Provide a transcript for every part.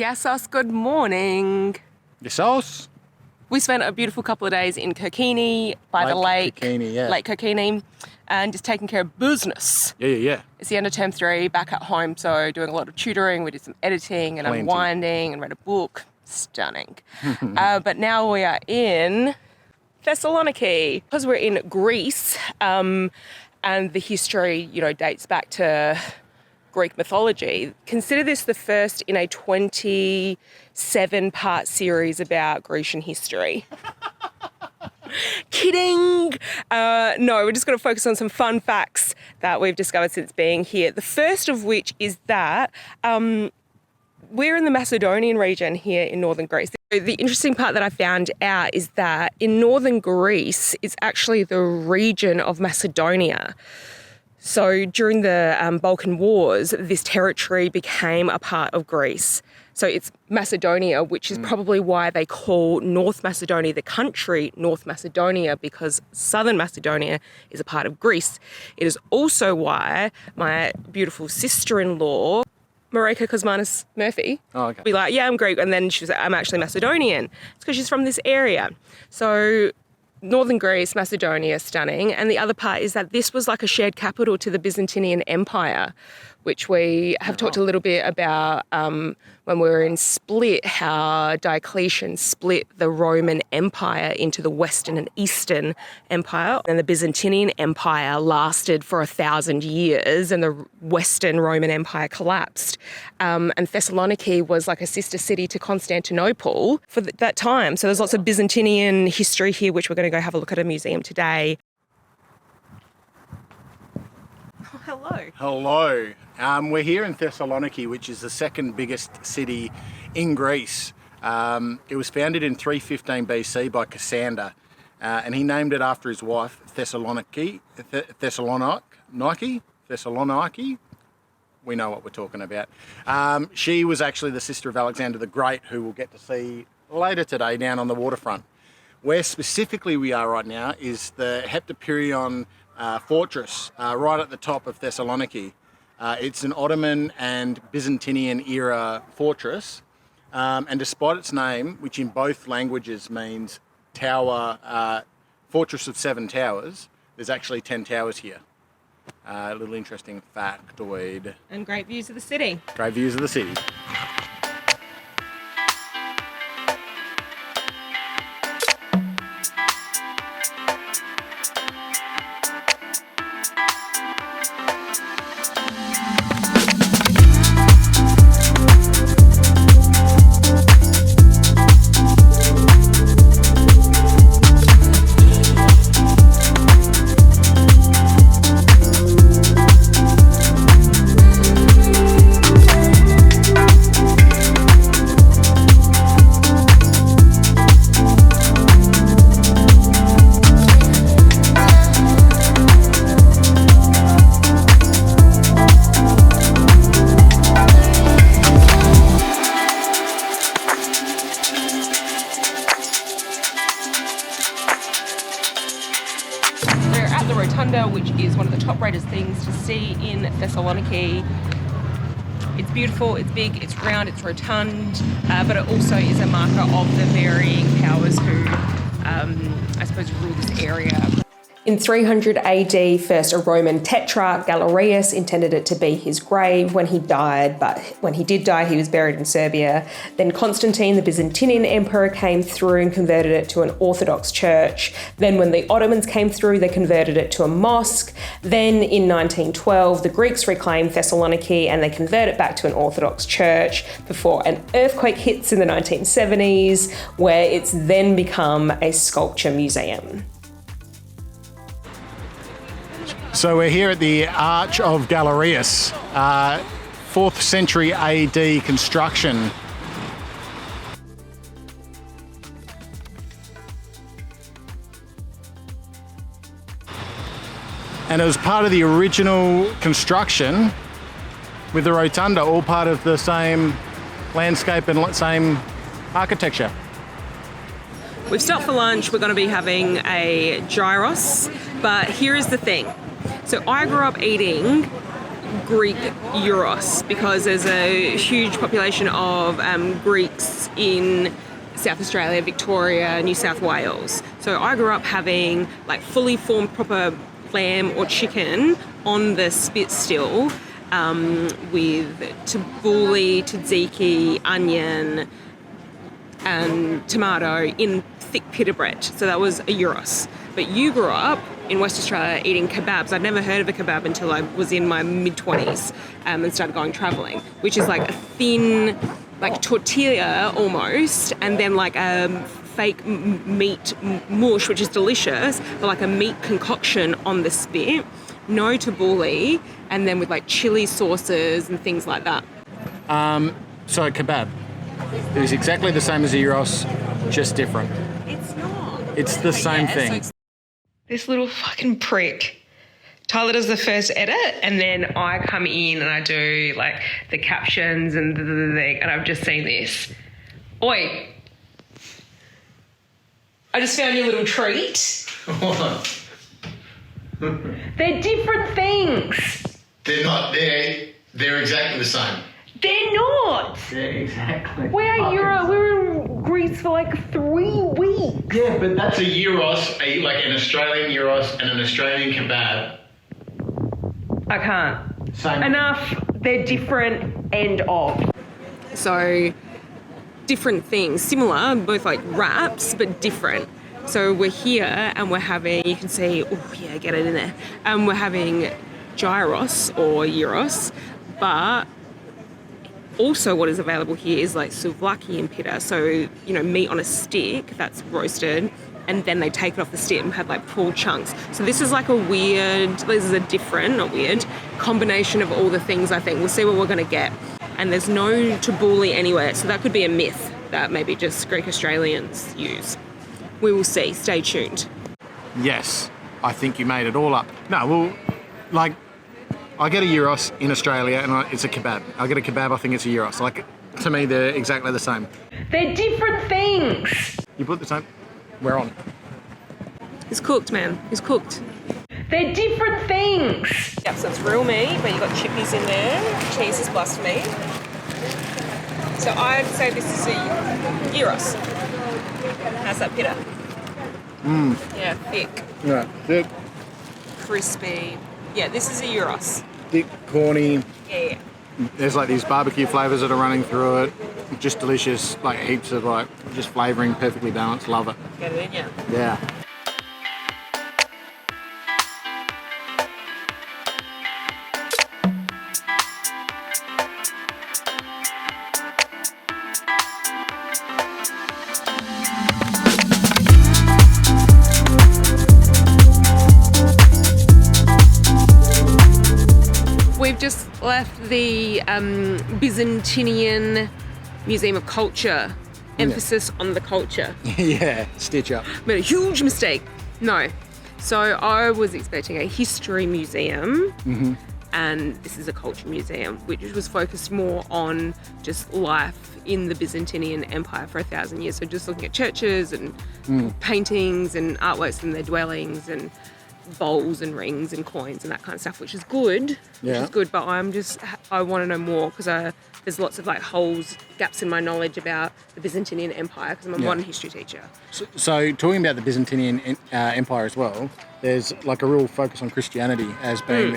Yassos, good morning. Yourselves? We spent a beautiful couple of days in Kokini by the lake. Kokini, yeah. Lake Kokini, and just taking care of business. Yeah. It's the end of term 3, back at home, so doing a lot of tutoring. We did some editing and unwinding and read a book. Stunning. But now we are in Thessaloniki. Because we're in Greece, and the history, dates back to Greek mythology. Consider this the first in a 27-part series about Grecian history. Kidding! No, we're just going to focus on some fun facts that we've discovered since being here. The first of which is that we're in the Macedonian region here in northern Greece. The interesting part that I found out is that in northern Greece, it's actually the region of Macedonia. So during the Balkan Wars, this territory became a part of Greece. So it's Macedonia, which is probably why they call North Macedonia, the country, North Macedonia, because southern Macedonia is a part of Greece. It is also why my beautiful sister-in-law, Marika Kosmanis Murphy, be like, yeah, I'm Greek. And then she was like, I'm actually Macedonian. It's because she's from this area. So northern Greece, Macedonia, stunning. And the other part is that this was like a shared capital to the Byzantine Empire, which we have talked a little bit about when we were in Split, how Diocletian split the Roman Empire into the Western and Eastern Empire. And the Byzantine Empire lasted for 1,000 years and the Western Roman Empire collapsed. And Thessaloniki was like a sister city to Constantinople for that time. So there's lots of Byzantine history here, which we're going to go have a look at a museum today. Oh, hello. Hello. We're here in Thessaloniki, which is the second biggest city in Greece. It was founded in 315 BC by Cassander, and he named it after his wife, Thessaloniki. We know what we're talking about. She was actually the sister of Alexander the Great, who we'll get to see later today down on the waterfront. Where specifically we are right now is the Heptapyrgion Fortress, right at the top of Thessaloniki. It's an Ottoman and Byzantine era fortress, and despite its name, which in both languages means tower, fortress of 7 towers, there's actually 10 towers here. A little interesting factoid. And great views of the city. Great views of the city. Which is one of the top-rated things to see in Thessaloniki. It's beautiful, it's big, it's round, it's rotund, but it also is a marker of the varying powers who, I suppose, rule this area. In 300 AD, first a Roman tetrarch, Galerius, intended it to be his grave when he died, but when he did die, he was buried in Serbia. Then Constantine, the Byzantine emperor, came through and converted it to an Orthodox church. Then when the Ottomans came through, they converted it to a mosque. Then in 1912, the Greeks reclaimed Thessaloniki and they converted it back to an Orthodox church before an earthquake hits in the 1970s, where it's then become a sculpture museum. So we're here at the Arch of Galerius, 4th century AD construction. And it was part of the original construction with the rotunda, all part of the same landscape and same architecture. We've stopped for lunch. We're going to be having a gyros, but here is the thing. So I grew up eating Greek gyros because there's a huge population of Greeks in South Australia, Victoria, New South Wales. So I grew up having like fully formed proper lamb or chicken on the spit still with tabbouleh, tzatziki, onion and tomato in thick pita bread. So that was a gyros. But you grew up in West Australia eating kebabs. I'd never heard of a kebab until I was in my mid-20s and started going travelling, which is like a thin, like tortilla almost, and then like a fake meat mush, which is delicious, but like a meat concoction on the spit, no tabbouleh, and then with like chili sauces and things like that. So kebab is exactly the same as a gyros, just different. It's not. It's the same thing. This little fucking prick. Tyler does the first edit and then I come in and I do like the captions and and I've just seen this. Oi. I just found your little treat. What? They're different things. They're not. They're exactly the same. They're not. Yeah, exactly. We're in Greece for like 3 weeks. Yeah, but that's a gyros, like an Australian gyros and an Australian kebab. I can't. Same. Enough. They're different. End of. So, different things. Similar, both like wraps, but different. So we're here and we're having, you can see, oh yeah, get it in there. We're having gyros or gyros, but also what is available here is like souvlaki and pita. So, you know, meat on a stick that's roasted and then they take it off the stick and have like pulled chunks. So this is like this is a different, not weird, combination of all the things I think. We'll see what we're going to get. And there's no tabbouleh anywhere. So that could be a myth that maybe just Greek Australians use. We will see. Stay tuned. Yes, I think you made it all up. No, well, like, I get a gyros in Australia and it's a kebab. I get a kebab, I think it's a gyros. Like, to me, they're exactly the same. They're different things. You put the same. We're on. He's cooked, man. He's cooked. They're different things. Yep, so it's real meat, but you've got chippies in there. Cheese is plus meat. So I'd say this is a gyros. How's that pita? Yeah, thick. Yeah, thick. Crispy. Yeah, this is a gyros. Thick, corny. Yeah. There's like these barbecue flavours that are running through it. Just delicious, like heaps of like, just flavouring, perfectly balanced. Love it. Get it in, yeah. Yeah. We've just left the Byzantinian Museum of Culture. Emphasis on the culture. Yeah, stitch up. Made a huge mistake. No. So I was expecting a history museum, and this is a culture museum, which was focused more on just life in the Byzantine Empire for 1,000 years. So just looking at churches and paintings and artworks in their dwellings and bowls and rings and coins and that kind of stuff, which is good. But I want to know more because there's lots of like holes, gaps in my knowledge about the Byzantine Empire because I'm a modern history teacher. So talking about the Byzantine Empire as well, there's like a real focus on Christianity as being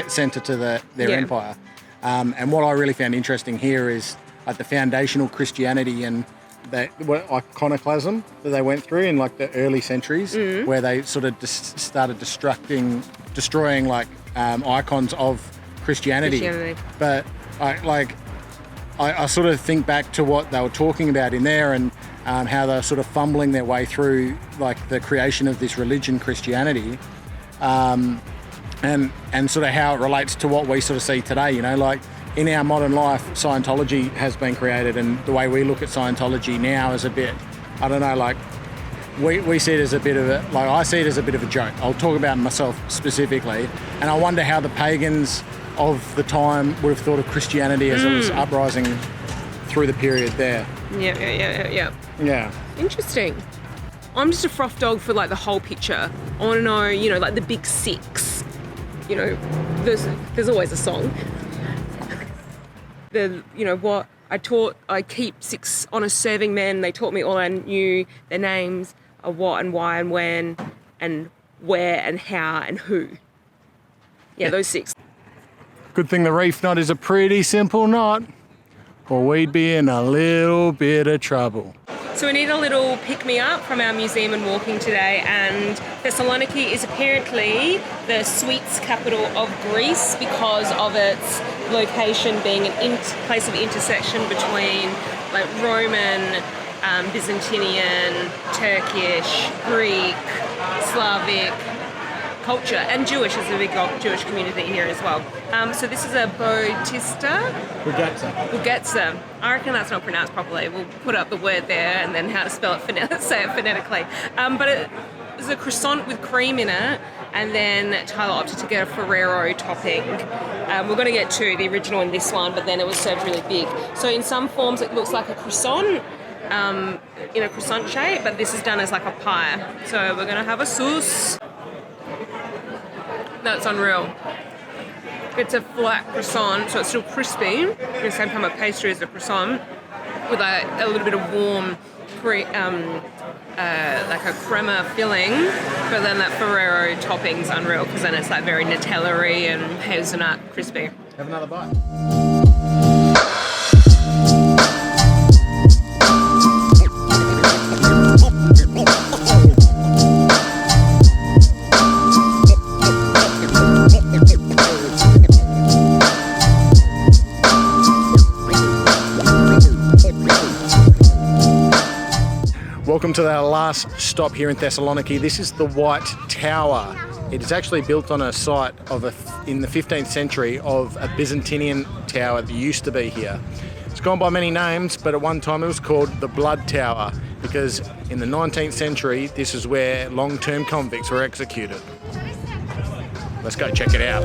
centre to their empire. And what I really found interesting here is like the foundational Christianity and iconoclasm that they went through in like the early centuries, where they sort of started destroying like icons of Christianity. But I sort of think back to what they were talking about in there and how they're sort of fumbling their way through like the creation of this religion, Christianity, and sort of how it relates to what we sort of see today. You know, like in our modern life, Scientology has been created, and the way we look at Scientology now is a bit, I don't know, like we see it as a bit of a, like I see it as a bit of a joke. I'll talk about myself specifically, and I wonder how the pagans of the time would have thought of Christianity as it was uprising through the period there. Yeah. Interesting. I'm just a froth dog for like the whole picture. I want to know, you know, like the big six you know, there's always a song. What I keep 6 honest serving men. They taught me all I knew, their names, what and why and when and where and how and who. Yeah, those 6. Good thing the reef knot is a pretty simple knot, or we'd be in a little bit of trouble. So we need a little pick-me-up from our museum and walking today, and Thessaloniki is apparently the sweets capital of Greece because of its location being an place of intersection between like Roman, Byzantinian, Turkish, Greek, Slavic culture, and Jewish. There's a big Jewish community here as well. So this is a Bugetsa. I reckon that's not pronounced properly. We'll put up the word there and then how to spell it, say it phonetically. But it's a croissant with cream in it, and then Tyler opted to get a Ferrero topping. We're going to get 2, the original and this one, but then it was served really big. So in some forms it looks like a croissant, in a croissant shape, but this is done as like a pie. So we're going to have a sauce. That's unreal. It's a flat croissant, so it's still crispy. At the same time, a pastry is a croissant with a little bit of warm, like a crema filling. But then that Ferrero topping's unreal because then it's like very Nutella-y and hazelnut crispy. Have another bite. Welcome to our last stop here in Thessaloniki. This is the White Tower. It is actually built on a site in the 15th century of a Byzantinian tower that used to be here. It's gone by many names, but at one time it was called the Blood Tower because in the 19th century this is where long-term convicts were executed. Let's go check it out.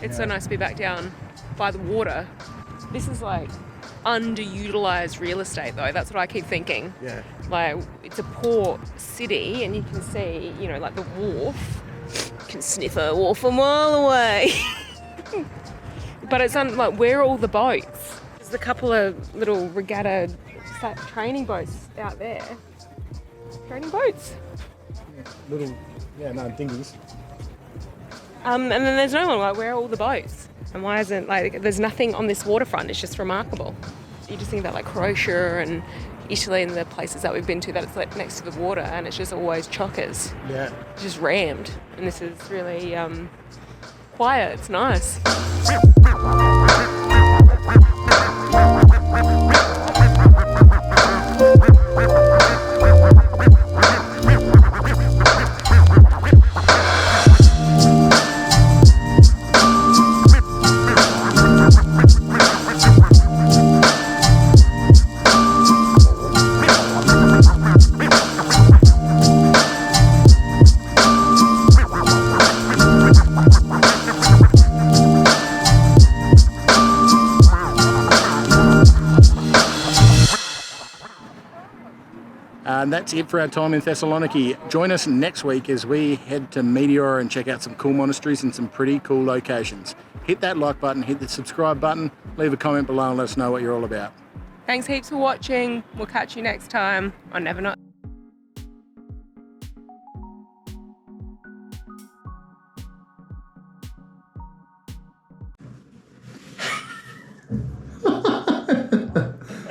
It's so nice to be back down by the water. This is like underutilized real estate though, that's what I keep thinking. Yeah. Like it's a port city and you can see, like the wharf. You can sniff a wharf a mile away. But it's like, where are all the boats? There's a couple of little regatta training boats out there. Training boats? Dinghies. And then there's no one, like, where are all the boats? And why isn't, like, there's nothing on this waterfront, it's just remarkable. You just think about, like, Croatia and Italy and the places that we've been to that it's, like, next to the water and it's just always chockers. Yeah. It's just rammed. And this is really quiet, it's nice. And that's it for our time in Thessaloniki. Join us next week as we head to Meteor and check out some cool monasteries and some pretty cool locations. Hit that like button, hit the subscribe button, leave a comment below and let us know what you're all about. Thanks heaps for watching. We'll catch you next time on Neverknot.